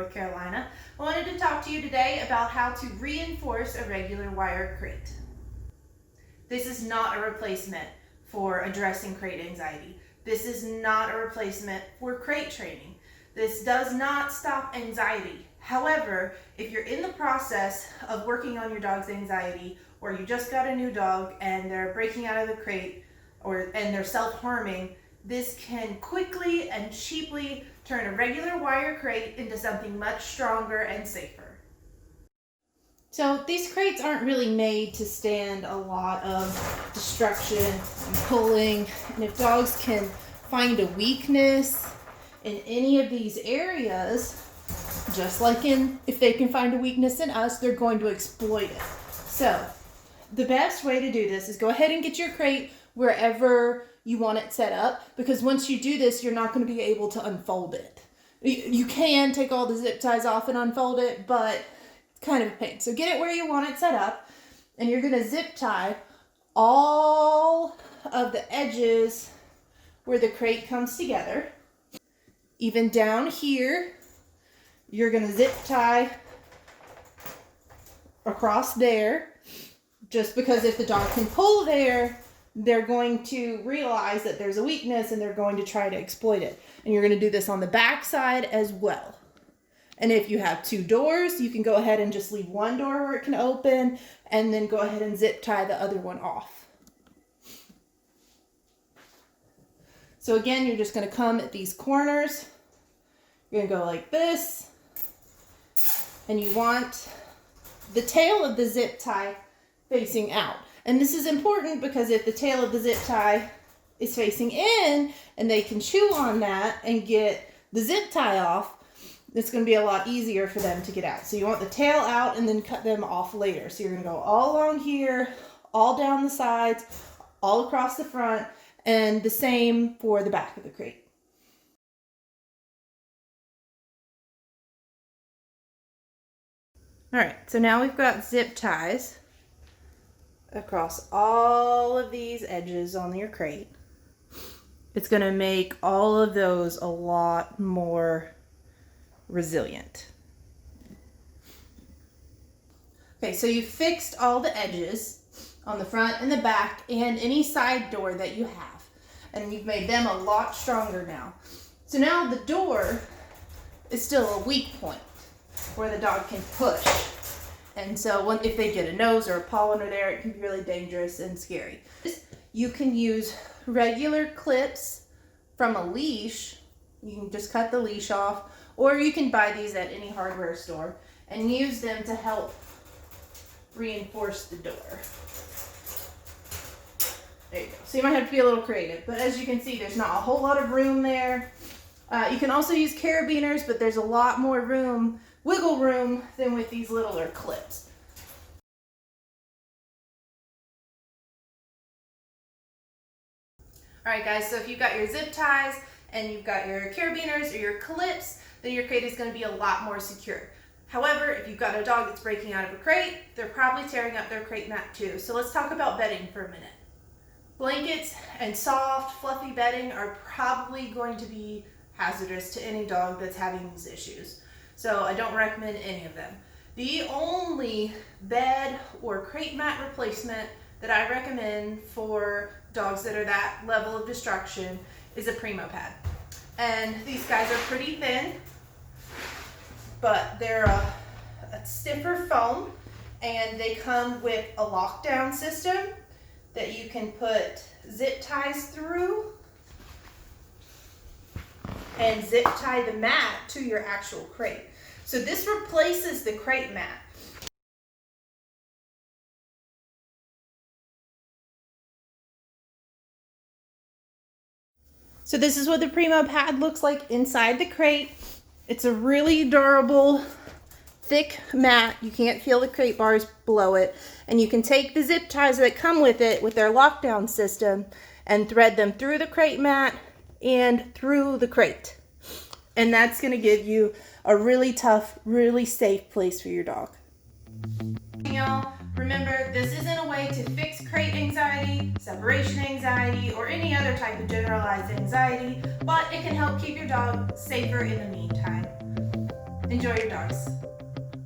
North Carolina. I wanted to talk to you today about how to reinforce a regular wire crate. This is not a replacement for addressing crate anxiety. This is not a replacement for crate training. This does not stop anxiety. However, if you're in the process of working on your dog's anxiety, or you just got a new dog and they're breaking out of the crate and they're self-harming, this can quickly and cheaply turn a regular wire crate into something much stronger and safer. So these crates aren't really made to stand a lot of destruction and pulling, and if dogs can find a weakness in any of these areas, just like if they can find a weakness in us, they're going to exploit it. So the best way to do this is go ahead and get your crate wherever you want it set up, because once you do this, you're not going to be able to unfold it. You can take all the zip ties off and unfold it, but it's kind of a pain. So get it where you want it set up, and you're going to zip tie all of the edges where the crate comes together. Even down here, you're going to zip tie across there, just because if the dog can pull there, they're going to realize that there's a weakness and they're going to try to exploit it. And you're going to do this on the back side as well. And if you have two doors, you can go ahead and just leave one door where it can open and then go ahead and zip tie the other one off. So again, you're just going to come at these corners. You're going to go like this. And you want the tail of the zip tie facing out. And this is important because if the tail of the zip tie is facing in and they can chew on that and get the zip tie off, it's going to be a lot easier for them to get out. So you want the tail out and then cut them off later. So you're going to go all along here, all down the sides, all across the front, and the same for the back of the crate. All right, so now we've got zip ties across all of these edges on your crate. It's going to make all of those a lot more resilient. Okay, so you've fixed all the edges on the front and the back and any side door that you have, and you've made them a lot stronger now. So now the door is still a weak point where the dog can push. And so if they get a nose or a paw under there, it can be really dangerous and scary. You can use regular clips from a leash. You can just cut the leash off, or you can buy these at any hardware store and use them to help reinforce the door. There you go. So you might have to be a little creative, but as you can see, there's not a whole lot of room there. You can also use carabiners, but there's a lot more wiggle room than with these littler clips. All right, guys, so if you've got your zip ties and you've got your carabiners or your clips, then your crate is going to be a lot more secure. However, if you've got a dog that's breaking out of a crate, they're probably tearing up their crate mat too. So let's talk about bedding for a minute. Blankets and soft, fluffy bedding are probably going to be hazardous to any dog that's having these issues. So I don't recommend any of them. The only bed or crate mat replacement that I recommend for dogs that are that level of destruction is a Primo Pad. And these guys are pretty thin, but they're a stiffer foam, and they come with a lockdown system that you can put zip ties through and zip tie the mat to your actual crate. So this replaces the crate mat. So this is what the Primo Pad looks like inside the crate. It's a really durable, thick mat. You can't feel the crate bars below it. And you can take the zip ties that come with it with their lockdown system and thread them through the crate mat and through the crate. And that's going to give you a really tough, really safe place for your dog. Y'all, remember, this isn't a way to fix crate anxiety, separation anxiety, or any other type of generalized anxiety, but it can help keep your dog safer in the meantime. Enjoy your dogs.